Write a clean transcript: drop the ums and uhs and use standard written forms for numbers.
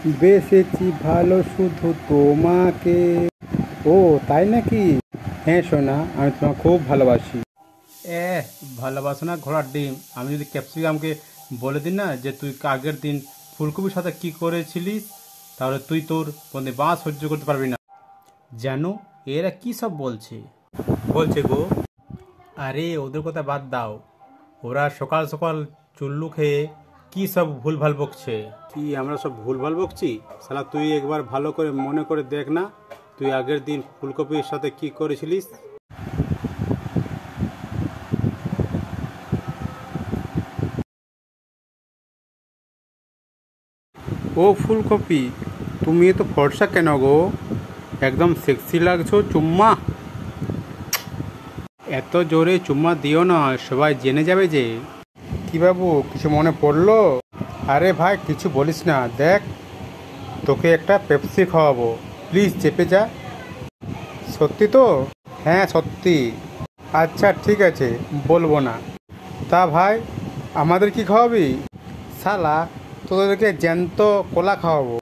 বেসেছি ভালো শুধু তোমাকে। ও তাই নাকি? হ্যাঁ সোনা, আমি তোমাকে খুব ভালোবাসি। এ ভালোবাসো না ঘোড়ার ডিম। আমি যদি ক্যাপসিকামকে বলে দিই না যে তুই আগের দিন ফুলকপির সাথে কি করেছিলিস, তাহলে তুই তোর বন্ধে বাঁ সহ্য করতে পারবি না। জানো এরা কি সব বলছে বলছে গো? আরে ওদের কথা বাদ দাও, ওরা সকাল সকাল চুল্লু খেয়ে কি সব ভুলভাল বকছে। কি আমরা সব ভুলভাল বকছি? শালা তুই একবার ভালো করে মনে করে দেখ না, তুই আগের দিন ফুলকপির সাথে কি করেছিলিস। ও ফুলকপি, তুমি এত ফর্সা কেন গো? একদম সেক্সি লাগছো। চুম্মা, এত জোরে চুম্মা দিও না, সবাই জেনে যাবে যে। কি বাবু, কিছু মনে পড়লো? আরে ভাই কিছু বলিস না, দেখ তোকে একটা পেপসি খাওয়াবো, প্লিজ চেপে যা। সত্যি তো? হ্যাঁ সত্যি। আচ্ছা ঠিক আছে, বলবো না। তা ভাই, আমাদের কি খাওয়াবি? শালা তোদেরকে জ্যান্ত কোলা খাওয়াবো।